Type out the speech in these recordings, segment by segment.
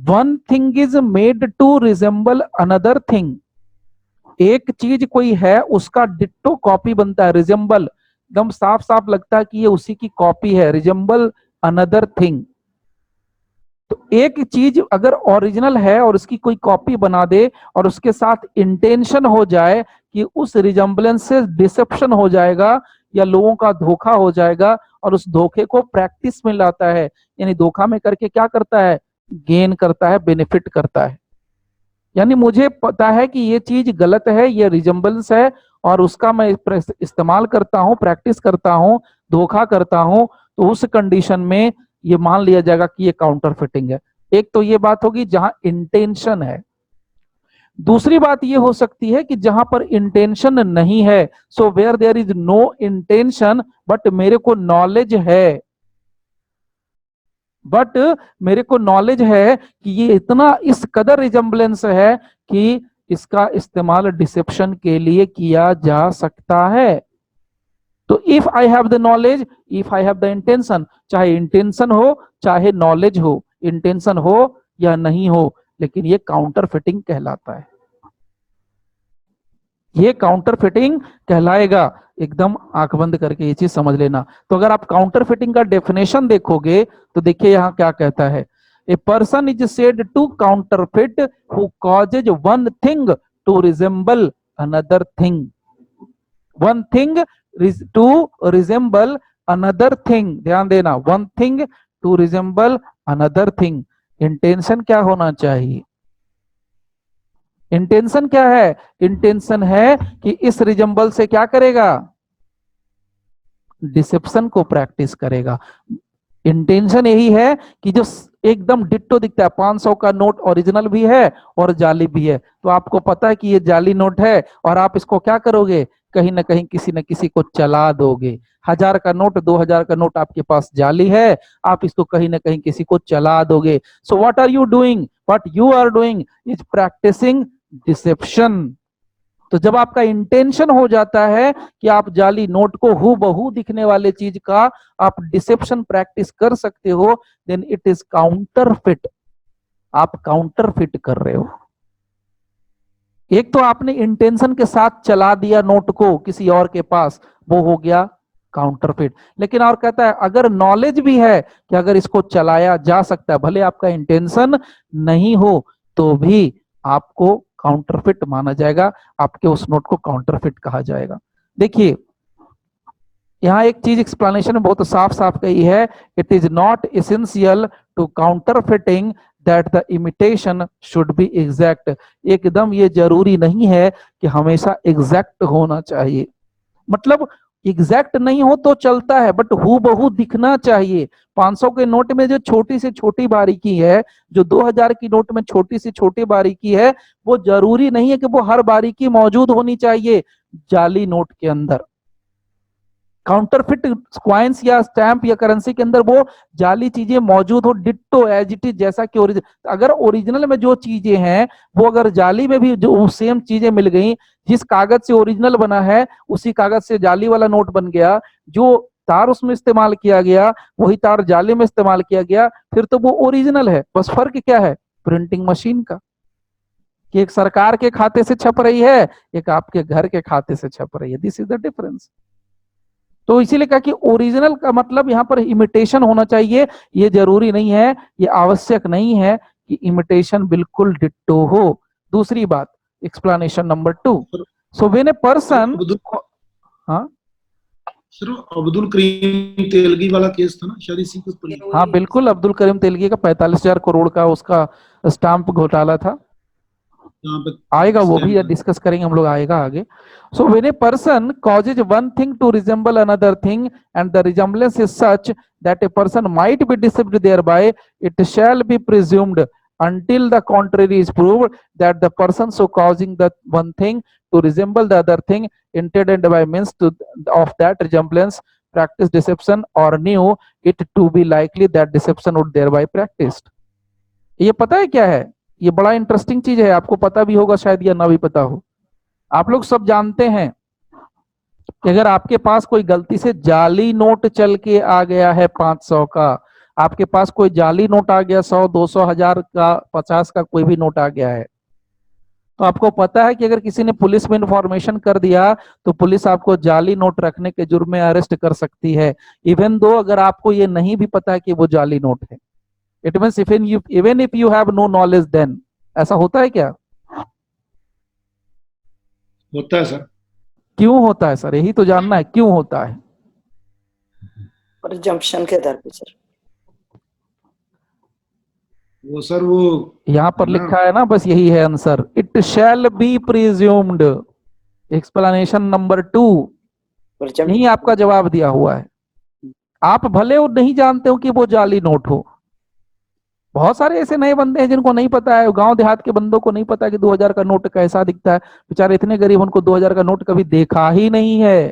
One thing is made to resemble another thing, एक चीज कोई है उसका डिट्टो कॉपी बनता है, रिजेंबल एकदम साफ साफ लगता है कि ये उसी की कॉपी है, रिजेंबल अनदर थिंग। तो एक चीज अगर ओरिजिनल है और उसकी कोई कॉपी बना दे और उसके साथ इंटेंशन हो जाए कि उस रिजेंबलेंस से डिसेप्शन हो जाएगा या लोगों का धोखा हो जाएगा, और उस धोखे को प्रैक्टिस में लाता है, यानी धोखा में करके क्या करता है, गेन करता है, बेनिफिट करता है। यानी मुझे पता है कि ये चीज गलत है, ये रिजेंबलेंस है, और उसका मैं इस्तेमाल करता हूं, प्रैक्टिस करता हूं, धोखा करता हूं, तो उस कंडीशन में ये मान लिया जाएगा कि ये काउंटर फिटिंग है। एक तो ये बात होगी जहां इंटेंशन है। दूसरी बात ये हो सकती है कि जहां पर इंटेंशन नहीं है, so where there is no intention but मेरे को नॉलेज है, बट मेरे को नॉलेज है कि ये इतना इस कदर रिजेंबलेंस है कि इसका इस्तेमाल डिसेप्शन के लिए किया जा सकता है। तो if I have the knowledge, if I have the intention, चाहे इंटेंशन हो चाहे नॉलेज हो, इंटेंशन हो या नहीं हो, लेकिन ये काउंटर फिटिंग कहलाता है, ये काउंटर फिटिंग कहलाएगा। एकदम आंख बंद करके ये चीज समझ लेना। तो अगर आप काउंटर फिटिंग का डेफिनेशन देखोगे तो देखिए यहां क्या कहता है, a person is said to counterfeit who causes one thing to resemble another thing, one thing to resemble another thing, ध्यान देना, one thing to resemble another thing. Intention क्या होना चाहिए, इंटेंशन क्या है, इंटेंशन है कि इस रिजेंबल से क्या करेगा, डिसेप्शन को प्रैक्टिस करेगा। इंटेंशन यही है कि जो एकदम डिट्टो दिखता है, 500 का नोट ओरिजिनल भी है और जाली भी है, तो आपको पता है कि ये जाली नोट है और आप इसको क्या करोगे, कहीं ना कहीं किसी न किसी को चला दोगे। 1000 का नोट, 2000 का नोट आपके पास जाली है, आप इसको कहीं ना कहीं किसी को चला दोगे। So what are you doing, what you are doing is practising deception. तो जब आपका इंटेंशन हो जाता है कि आप जाली नोट को हूबहू दिखने वाले चीज का आप डिसेप्शन प्रैक्टिस कर सकते हो, then it is counterfeit, आप काउंटर फिट कर रहे हो। एक तो आपने इंटेंशन के साथ चला दिया नोट को किसी और के पास, वो हो गया काउंटर फिट। लेकिन और कहता है अगर नॉलेज भी है कि अगर इसको चलाया जा सकता है, भले आपका इंटेंशन नहीं हो तो भी आपको काउंटरफिट माना जाएगा, आपके उस नोट को काउंटरफिट कहा जाएगा। देखिए यहां एक चीज एक्सप्लेनेशन में बहुत साफ साफ कही है, it is not essential to counterfeiting that the imitation should be exact. एकदम ये जरूरी नहीं है कि हमेशा एग्जैक्ट होना चाहिए, मतलब एग्जैक्ट नहीं हो तो चलता है बट हूबहू दिखना चाहिए। 500 के नोट में जो छोटी से छोटी बारीकी है, जो 2000 की नोट में छोटी से छोटी बारीकी है, वो जरूरी नहीं है कि वो हर बारीकी मौजूद होनी चाहिए जाली नोट के अंदर। काउंटरफिट क्वाइंस या स्टैंप या करेंसी के अंदर वो जाली चीजें मौजूद हो, डिट्टो एज इट इज जैसा कि ओरिजिनल। अगर ओरिजिनल में जो चीजें हैं वो अगर जाली में भी जो सेम चीजें मिल गई, जिस कागज से ओरिजिनल बना है उसी कागज से जाली वाला नोट बन गया, जो तार उसमें इस्तेमाल किया गया वही तार जाली में इस्तेमाल किया गया, फिर तो वो ओरिजिनल है। बस फर्क क्या है, प्रिंटिंग मशीन का, कि एक सरकार के खाते से छप रही है, एक आपके घर के खाते से छप रही है, दिस इज द डिफरेंस। तो इसीलिए कहा कि ओरिजिनल का मतलब यहाँ पर इमिटेशन होना चाहिए, ये जरूरी नहीं है, ये आवश्यक नहीं है कि इमिटेशन बिल्कुल डिट्टो हो। दूसरी बात, explanation number 2, so when a person, हाँ सर अब्दुल करीम तेलगी वाला केस था ना शायद इसी के ऊपर। हाँ बिल्कुल, अब्दुल करीम तेलगी का 45,000 करोड़ का उसका स्टाम्प घोटाला था, आएगा वो भी डिस्कस करेंगे हम लोग, आएगा आगे। So when a person causes one thing to resemble another thing and the resemblance is such that a person might be deceived thereby, it shall be presumed until the contrary is proved that the person so causing the one thing to resemble the other thing intended by means to of that resemblance practice deception or knew it to be likely that deception would thereby practiced। ये पता है क्या है, ये बड़ा interesting चीज है, आपको पता भी होगा शायद या ना भी पता हो। आप लोग सब जानते हैं कि अगर आपके पास कोई गलती से जाली नोट चल के आ गया है 500 का, आपके पास कोई जाली नोट आ गया, 100, 200, 1000 का, 50 का कोई भी नोट आ गया है, तो आपको पता है कि अगर किसी ने पुलिस में इंफॉर्मेशन कर दिया तो पुलिस आपको जाली नोट रखने के जुर्म में अरेस्ट कर सकती है, इवन दो अगर आपको ये नहीं भी पता है कि वो जाली नोट है। It means even if you have no knowledge then. ऐसा होता है क्या? होता है सर। क्यों होता है सर? यही तो जानना है, क्यों होता है? प्रिजम्पशन के आधार पे सर। वो सर वो यहां पर ना, लिखा है ना, बस यही है answer, it shall be presumed. Explanation number 2 यही आपका जवाब दिया हुआ है। आप भले वो नहीं जानते हो कि वो जाली नोट हो। बहुत सारे ऐसे नए बंदे हैं जिनको नहीं पता है, गांव देहात के बंदों को नहीं पता कि 2000 का नोट कैसा दिखता है। बेचारे इतने गरीब, उनको 2000 का नोट कभी देखा ही नहीं है।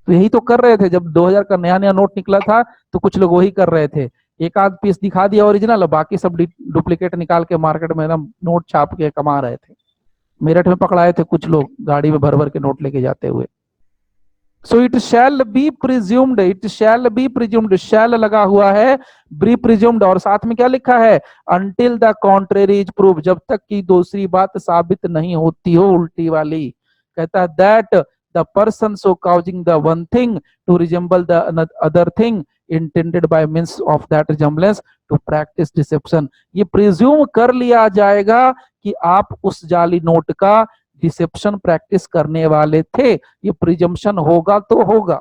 तो यही तो कर रहे थे जब 2000 का नया नया नोट निकला था, तो कुछ लोग वही कर रहे थे, एक आध पीस दिखा दिया ओरिजिनल, बाकी सब डुप्लीकेट निकाल के मार्केट में ना नोट छाप के कमा रहे थे। मेरठ में पकड़ाए थे कुछ लोग, गाड़ी में भर भर के नोट लेके जाते हुए। So it shall be presumed, it shall be presumed, shall लगा हुआ है, बी प्रिज्यूम्ड, और साथ में क्या लिखा है? Until the contrary is prove, जब तक कि दूसरी बात साबित नहीं होती हो, उल्टी वाली। कहता है that the person so causing the one thing to resemble the other thing intended by means of that resemblance to practice deception। ये प्रिज्यूम कर लिया जाएगा कि आप उस जाली नोट का डिसेप्शन प्रैक्टिस करने वाले थे। ये प्रिजम्पशन होगा तो होगा,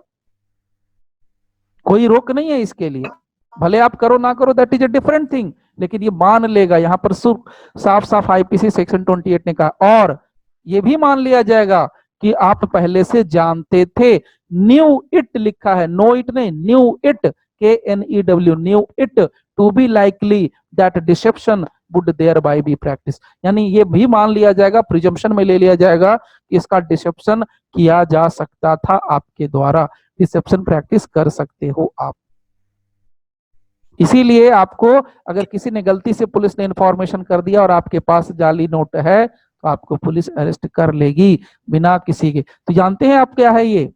कोई रोक नहीं है इसके लिए। भले आप करो ना करो, that is a different thing, लेकिन ये मान लेगा। यहां पर साफ साफ आईपीसी सेक्शन 28 ने कहा। और ये भी मान लिया जाएगा कि आप पहले से जानते थे। न्यू इट लिखा है, नो इट नहीं, knew it, KNEW, knew it to be likely that deception would thereby be practice. यानी ये भी मान लिया जाएगा, प्रिजम्पशन में ले लिया जाएगा कि इसका डिसेप्शन किया जा सकता था आपके द्वारा, डिसेप्शन प्रैक्टिस कर सकते हो आप। इसीलिए आपको अगर किसी ने गलती से, पुलिस ने इंफॉर्मेशन कर दिया और आपके पास जाली नोट है, तो आपको पुलिस अरेस्ट कर लेगी बिना किसी के। तो जानते हैं आप क्या है ये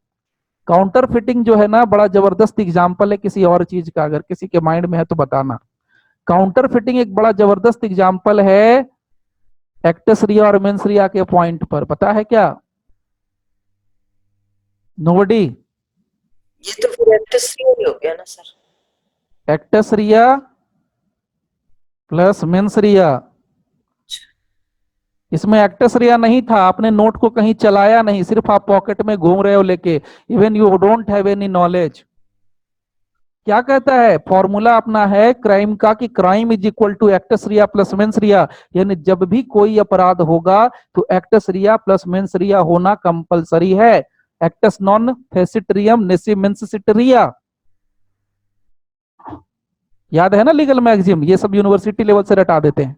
काउंटर फिटिंग जो है ना, बड़ा जबरदस्त एग्जाम्पल है किसी और चीज का, अगर किसी के माइंड में है तो बताना। काउंटर फिटिंग एक बड़ा जबरदस्त एग्जाम्पल है एक्टस रिया और मेंस रिया के पॉइंट पर। पता है क्या? नोबडी? ये तो फिर एक्टस रिया हो गया ना sir. Acts reus plus mens रिया। इसमें एक्टस रिया नहीं था, आपने नोट को कहीं चलाया नहीं, सिर्फ आप पॉकेट में घूम रहे हो लेके, even you don't have any knowledge. क्या कहता है फॉर्मूला अपना है क्राइम का कि crime is equal to actus reus plus mens rea. यानी जब भी कोई अपराध होगा तो actus reus plus mens rea होना कंपलसरी है। Actus non facit reum nisi mens sit rea, याद है ना लीगल मैगजीम, ये सब यूनिवर्सिटी लेवल से रटा देते हैं।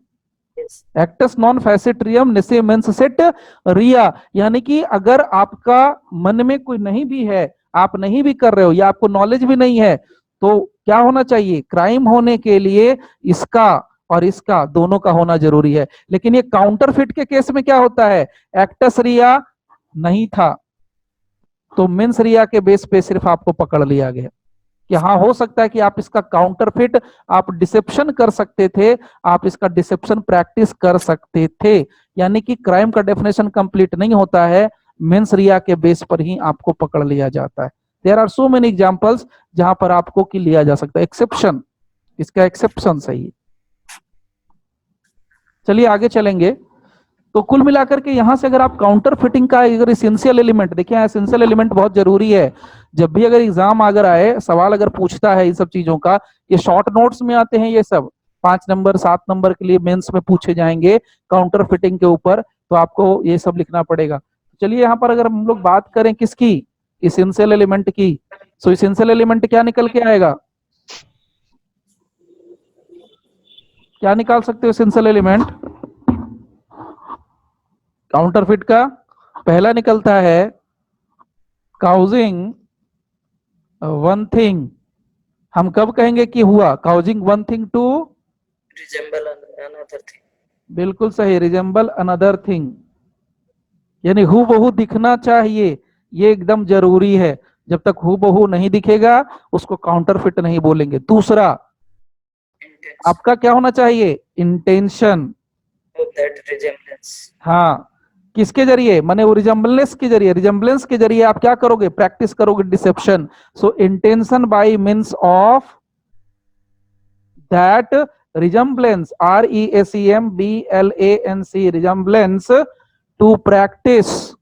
Acts non facit reum nisi mens sit रिया, यानी कि अगर आपका मन में कोई नहीं भी है, आप नहीं भी कर रहे हो या आपको नॉलेज भी नहीं है, तो क्या होना चाहिए? क्राइम होने के लिए इसका और इसका दोनों का होना जरूरी है। लेकिन ये काउंटरफिट के केस में क्या होता है? एक्टस रिया नहीं था तो मेंस रिया के बेस पे सिर्फ आपको पकड़ लिया गया कि हाँ हो सकता है कि आप इसका काउंटरफिट, आप डिसेप्शन कर सकते थे, आप इसका डिसेप्शन प्रैक्टिस कर सकते थे। यानी कि क्राइम का डेफिनेशन कंप्लीट नहीं होता है, मेंस रिया के बेस पर ही आपको पकड़ लिया जाता है। There are so many examples जहां पर आपको की लिया जा सकता है, एक्सेप्शन, इसका एक्सेप्शन सही है। चलिए आगे चलेंगे। तो कुल मिलाकर के यहां से अगर आप काउंटर फिटिंग का अगर इसेंशियल एलिमेंट देखिए, इसेंशियल एलिमेंट बहुत जरूरी है। जब भी अगर एग्जाम अगर आए, सवाल अगर पूछता है इन सब चीजों का, ये शॉर्ट नोट्स में आते हैं, ये सब 5 नंबर 7 नंबर के लिए मेंस में पूछे जाएंगे काउंटर फिटिंग के ऊपर, तो आपको ये सब लिखना पड़ेगा। चलिए यहाँ पर अगर हम लोग बात करें किसकी, इसेंशियल एलिमेंट की, सो इसेंशियल एलिमेंट क्या निकल के आएगा? क्या निकाल सकते हो इसेंशियल एलिमेंट? काउंटरफिट का पहला निकलता है काउजिंग वन थिंग। हम कब कहेंगे कि हुआ? Causing one thing to resemble another thing. बिल्कुल सही, रिजेंबल अनदर थिंग, यानी हूबहू दिखना चाहिए, ये एकदम जरूरी है। जब तक हूबहू नहीं दिखेगा उसको काउंटरफिट नहीं बोलेंगे। दूसरा, Intention आपका क्या होना चाहिए? इंटेंशन। of that resemblance. हाँ, किसके जरिए? माने वो रिजम्बलेंस के जरिए, रिजम्बलेंस के जरिए आप क्या करोगे? प्रैक्टिस करोगे deception. So intention by means of that resemblance, RESEMBLANC, resemblance to practice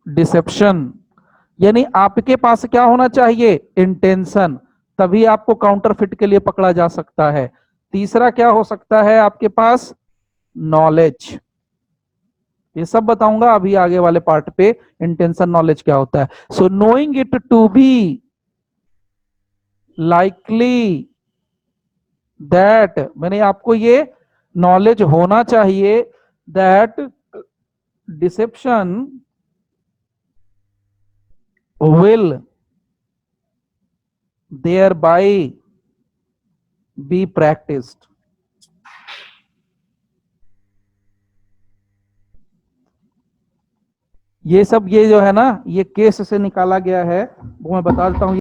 deception। यानी आपके पास क्या होना चाहिए? इंटेंशन, तभी आपको काउंटरफिट के लिए पकड़ा जा सकता है। तीसरा क्या हो सकता है आपके पास? नॉलेज। ये सब बताऊंगा अभी आगे वाले पार्ट पे, इंटेंशन नॉलेज क्या होता है। So knowing it to be likely that, मैंने आपको ये नॉलेज होना चाहिए that deception will thereby be practised. ये सब ये जो है ना, ये केस से निकाला गया है, वो मैं बता देता हूँ।